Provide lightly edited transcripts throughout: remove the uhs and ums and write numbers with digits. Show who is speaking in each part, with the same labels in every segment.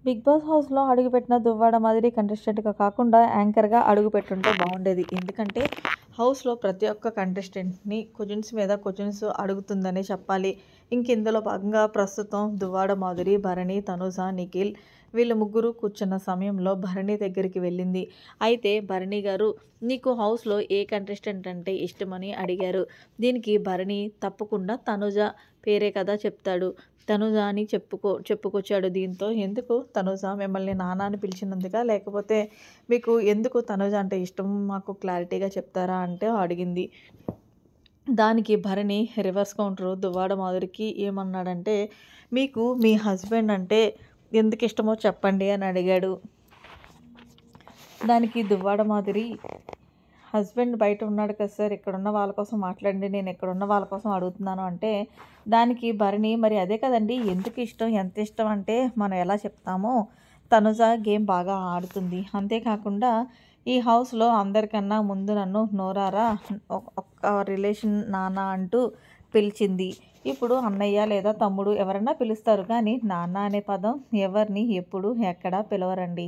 Speaker 1: Big boss హౌస్‌లో అడుగుపెట్టిన దువ్వాడ మాదిరి కంటెస్టెంట్‌గా కాకుండా యాంకర్‌గా అడుగుపెట్టుంటే బాగుండేది. ఎందుకంటే హౌస్‌లో ప్రతి ఒక్క కంటెస్టెంట్‌ని క్వెషన్స్ మీద క్వెషన్స్ అడుగుతుందనే చెప్పాలి. ఇందులో భాగంగా ప్రస్తుతం దువ్వాడ మాధురి, భరణి, తనూజ, నిఖిల్ వీళ్ళు ముగ్గురు కూర్చున్న సమయంలో భరణి దగ్గరికి వెళ్ళింది. అయితే భరణి గారు నీకు హౌస్‌లో ఏ కంటెస్టెంట్ అంటే ఇష్టమని అడిగారు. దీనికి భరణి తప్పకుండా తనూజ పేరే కదా చెప్తాడు. తనుజ అని చెప్పుకొచ్చాడు. దీంతో ఎందుకు తనుజ మిమ్మల్ని నాన్న అని పిలిచినందుకా? లేకపోతే మీకు ఎందుకు తనుజ అంటే ఇష్టం మాకు క్లారిటీగా చెప్తారా అంటే అడిగింది. దానికి భరణి రివర్స్ కౌంటరు దువ్వాడ మాధురికి ఏమన్నాడంటే, మీకు మీ హస్బెండ్ అంటే ఎందుకు ఇష్టమో చెప్పండి అని అడిగాడు. దానికి దువ్వాడ మాధురి హస్బెండ్ బయట ఉన్నాడు కదా సార్, ఇక్కడున్న వాళ్ళ కోసం మాట్లాడండి, నేను ఇక్కడున్న వాళ్ళ కోసం అడుగుతున్నాను అంటే, దానికి భరణి మరి అదే కదండి ఎందుకు ఇష్టం, ఎంత ఇష్టం అంటే మనం ఎలా చెప్తామో, తనుజ గేమ్ బాగా ఆడుతుంది. అంతేకాకుండా ఈ హౌస్లో అందరికన్నా ముందు నన్ను నోరారా ఒక్క రిలేషన్ నాన్న అంటూ పిలిచింది. ఇప్పుడు అన్నయ్య లేదా తమ్ముడు ఎవరన్నా పిలుస్తారు, కానీ నాన్న అనే పదం ఎవరిని ఎప్పుడు ఎక్కడా పిలవరండి.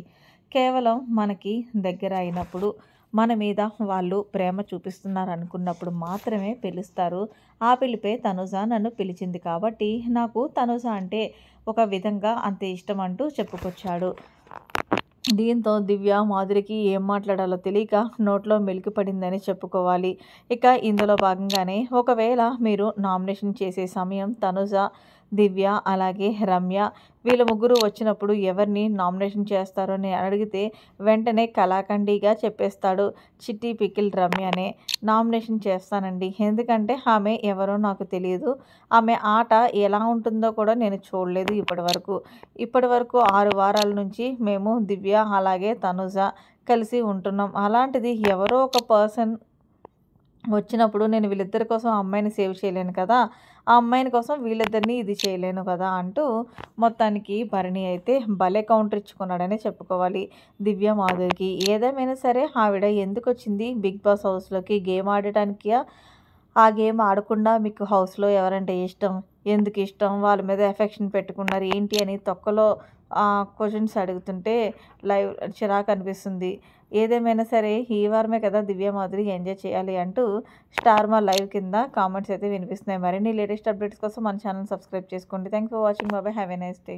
Speaker 1: కేవలం మనకి దగ్గర అయినప్పుడు, మన మీద వాళ్ళు ప్రేమ చూపిస్తున్నారు అనుకున్నప్పుడు మాత్రమే పిలుస్తారు. ఆ పిలిపే తనుజ నన్ను పిలిచింది కాబట్టి నాకు తనుజ అంటే ఒక విధంగా అంతే ఇష్టం అంటూ చెప్పుకొచ్చాడు. దీంతో దివ్య మాధురికి ఏం మాట్లాడాలో తెలియక నోట్లో మెలికి పడిందని చెప్పుకోవాలి. ఇక ఇందులో భాగంగానే ఒకవేళ మీరు నామినేషన్ చేసే సమయం తనుజ, దివ్య అలాగే రమ్య వీళ్ళ ముగ్గురు వచ్చినప్పుడు ఎవరిని నామినేషన్ చేస్తారో అని అడిగితే వెంటనే కళాఖండిగా చెప్పేస్తాడు. చిట్టి పికిల్ రమ్యనే నామినేషన్ చేస్తానండి. ఎందుకంటే ఆమె ఎవరో నాకు తెలియదు. ఆమె ఆట ఎలా ఉంటుందో కూడా నేను చూడలేదు ఇప్పటివరకు 6 వారాల నుంచి మేము దివ్య అలాగే తనుజ కలిసి ఉంటున్నాం. అలాంటిది ఎవరో ఒక పర్సన్ వచ్చినప్పుడు నేను వీళ్ళిద్దరి కోసం ఆ అమ్మాయిని సేవ్ చేయలేను కదా, ఆ అమ్మాయిని కోసం వీళ్ళిద్దరిని ఇది చేయలేను కదా అంటూ మొత్తానికి భరణి అయితే భలే కౌంటర్ ఇచ్చుకున్నాడని చెప్పుకోవాలి దివ్య మాధురికి. ఏదేమైనా సరే ఆవిడ ఎందుకు వచ్చింది బిగ్ బాస్ హౌస్లోకి, గేమ్ ఆడటానికి? ఆ గేమ్ ఆడకుండా మీకు హౌస్లో ఎవరంటే ఇష్టం, ఎందుకు ఇష్టం, వాళ్ళ మీద ఎఫెక్షన్ పెట్టుకున్నారు ఏంటి అని తొక్కలో క్వశ్చన్స్ అడుగుతుంటే లైవ్ చిరాకు అనిపిస్తుంది. ఏదేమైనా సరే ఈ వారమే కదా దివ్య మాధురి ఎంజాయ్ చేయాలి అంటూ స్టార్ మా లైవ్ కింద కామెంట్స్ అయితే వినిపిస్తున్నాయి. మరిన్ని లేటెస్ట్ అప్డేట్స్ కోసం మన ఛానల్ సబ్స్క్రైబ్ చేసుకోండి. Thanks for watching. Bye, have a nice day.